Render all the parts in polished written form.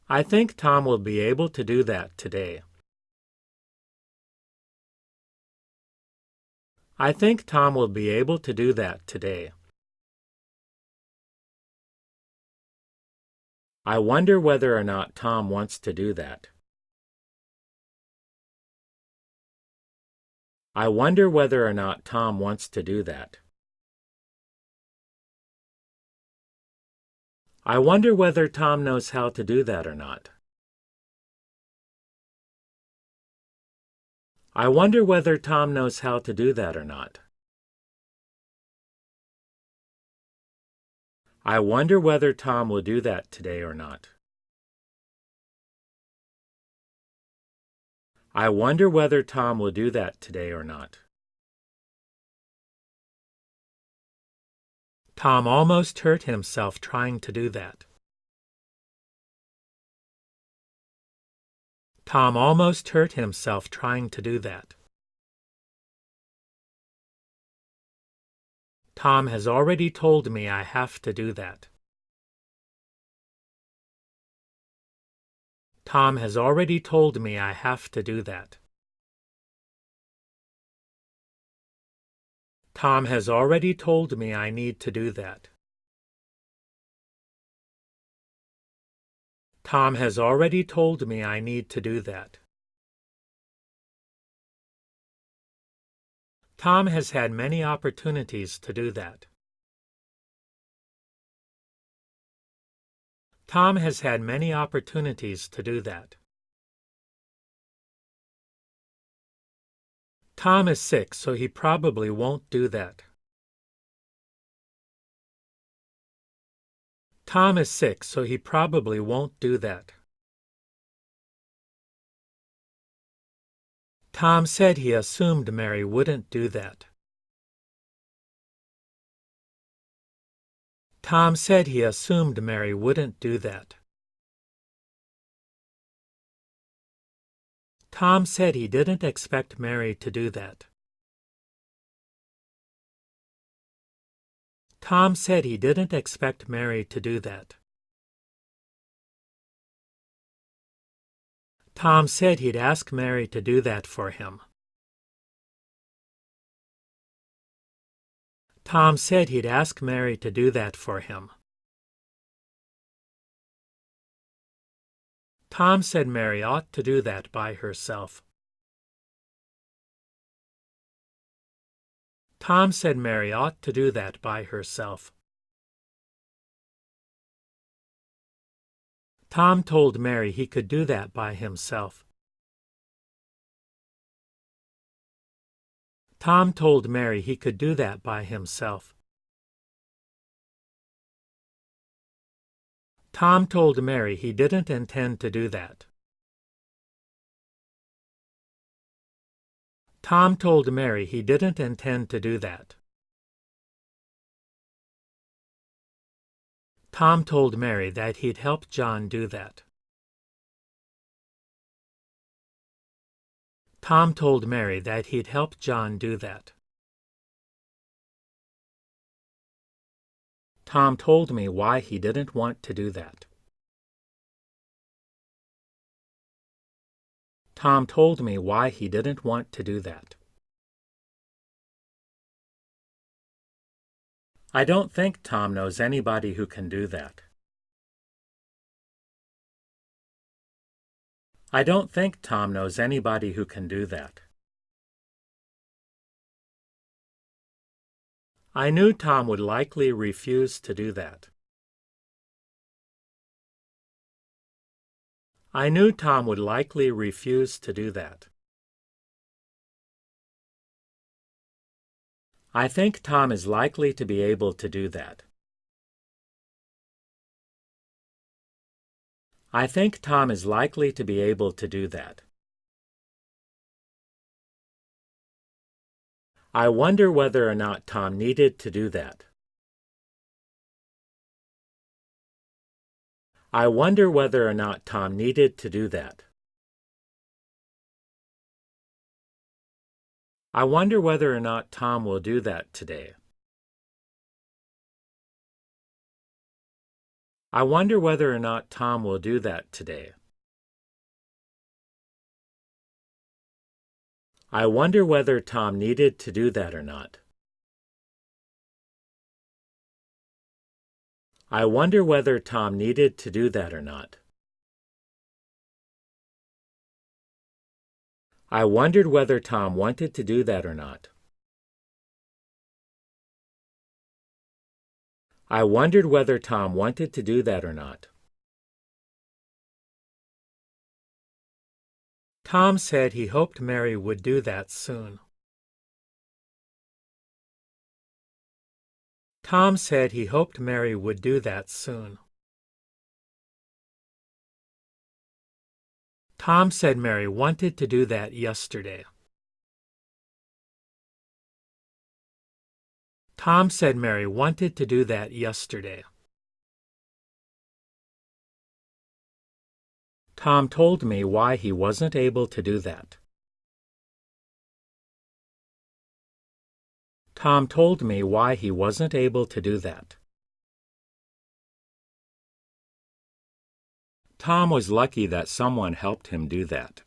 I think Tom will be able to do that today. I think Tom will be able to do that today. I wonder whether or not Tom wants to do that. I wonder whether or not Tom wants to do that. I wonder whether Tom knows how to do that or not. I wonder whether Tom knows how to do that or not. I wonder whether Tom will do that today or not. I wonder whether Tom will do that today or not. Tom almost hurt himself trying to do that. Tom almost hurt himself trying to do that. Tom has already told me I have to do that. Tom has already told me I have to do that. Tom has already told me I need to do that. Tom has already told me I need to do that. Tom has had many opportunities to do that. Tom has had many opportunities to do that. Tom is sick, so he probably won't do that. Tom is sick, so he probably won't do that. Tom said he assumed Mary wouldn't do that. Tom said he assumed Mary wouldn't do that. Tom said he didn't expect Mary to do that. Tom said he didn't expect Mary to do that. Tom said he'd ask Mary to do that for him. Tom said he'd ask Mary to do that for him. Tom said Mary ought to do that by herself. Tom said Mary ought to do that by herself. Tom told Mary he could do that by himself. Tom told Mary he could do that by himself. Tom told Mary he didn't intend to do that. Tom told Mary he didn't intend to do that. Tom told Mary that he'd help John do that. Tom told Mary that he'd help John do that. Tom told me why he didn't want to do that. Tom told me why he didn't want to do that. I don't think Tom knows anybody who can do that. I don't think Tom knows anybody who can do that. I knew Tom would likely refuse to do that. I knew Tom would likely refuse to do that. I think Tom is likely to be able to do that. I think Tom is likely to be able to do that. I wonder whether or not Tom needed to do that. I wonder whether or not Tom needed to do that. I wonder whether or not Tom will do that today. I wonder whether or not Tom will do that today. I wonder whether Tom needed to do that or not. I wonder whether Tom needed to do that or not. I wondered whether Tom wanted to do that or not. I wondered whether Tom wanted to do that or not. Tom said he hoped Mary would do that soon. Tom said he hoped Mary would do that soon. Tom said Mary wanted to do that yesterday. Tom said Mary wanted to do that yesterday. Tom told me why he wasn't able to do that. Tom told me why he wasn't able to do that. Tom was lucky that someone helped him do that.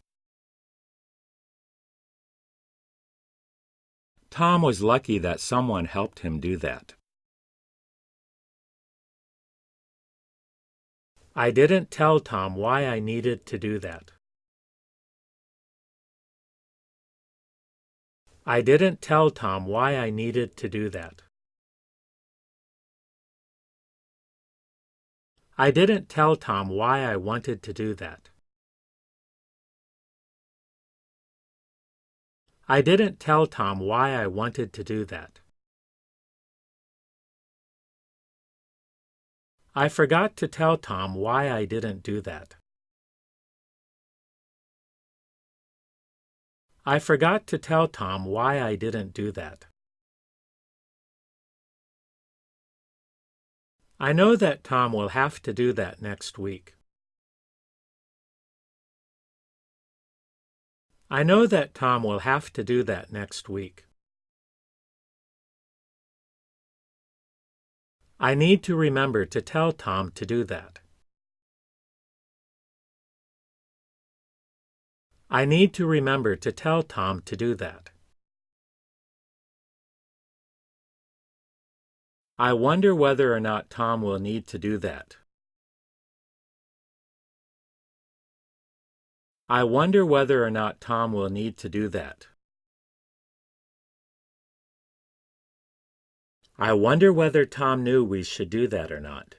Tom was lucky that someone helped him do that. I didn't tell Tom why I needed to do that. I didn't tell Tom why I needed to do that. I didn't tell Tom why I wanted to do that. I didn't tell Tom why I wanted to do that. I forgot to tell Tom why I didn't do that. I forgot to tell Tom why I didn't do that. I know that Tom will have to do that next week. I know that Tom will have to do that next week. I need to remember to tell Tom to do that. I need to remember to tell Tom to do that. I wonder whether or not Tom will need to do that. I wonder whether or not Tom will need to do that. I wonder whether Tom knew we should do that or not.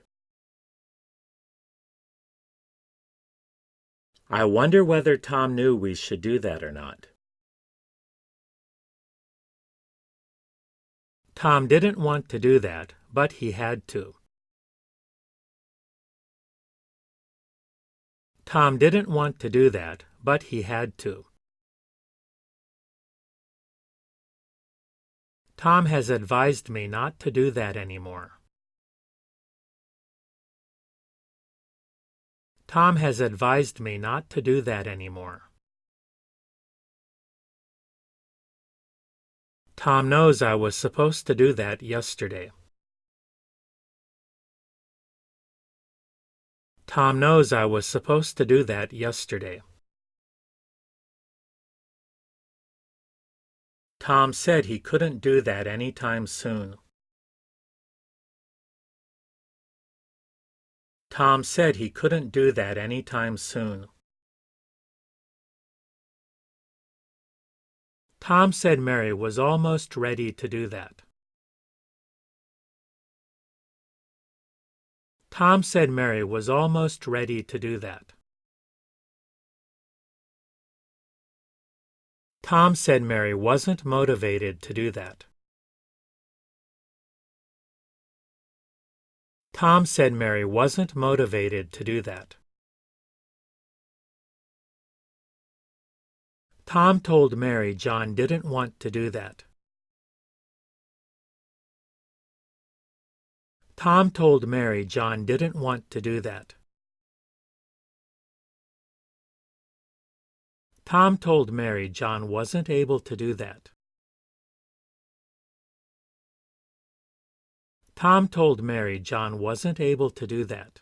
I wonder whether Tom knew we should do that or not. Tom didn't want to do that, but he had to. Tom didn't want to do that, but he had to. Tom has advised me not to do that anymore. Tom has advised me not to do that anymore. Tom knows I was supposed to do that yesterday. Tom knows I was supposed to do that yesterday. Tom said he couldn't do that any time soon. Tom said he couldn't do that any time soon. Tom said Mary was almost ready to do that. Tom said Mary was almost ready to do that. Tom said Mary wasn't motivated to do that. Tom said Mary wasn't motivated to do that. Tom told Mary John didn't want to do that. Tom told Mary John didn't want to do that. Tom told Mary John wasn't able to do that. Tom told Mary John wasn't able to do that.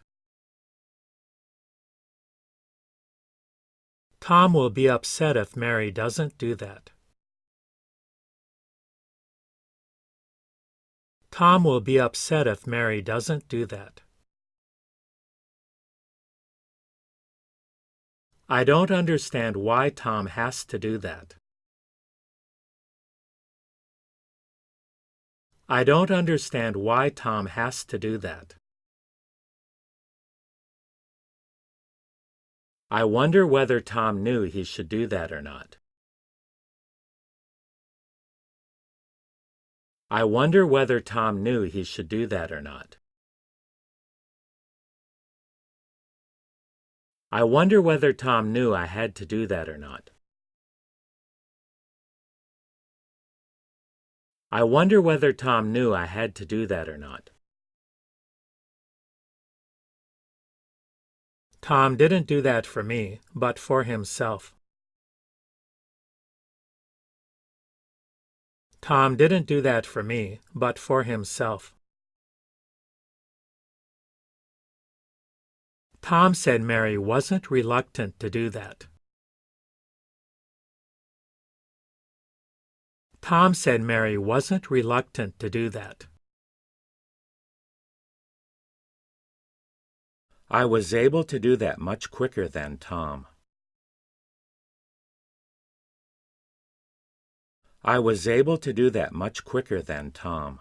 Tom will be upset if Mary doesn't do that. Tom will be upset if Mary doesn't do that. I don't understand why Tom has to do that. I don't understand why Tom has to do that. I wonder whether Tom knew he should do that or not. I wonder whether Tom knew he should do that or not. I wonder whether Tom knew I had to do that or not. I wonder whether Tom knew I had to do that or not. Tom didn't do that for me, but for himself. Tom didn't do that for me, but for himself. Tom said Mary wasn't reluctant to do that. Tom said Mary wasn't reluctant to do that. I was able to do that much quicker than Tom. I was able to do that much quicker than Tom.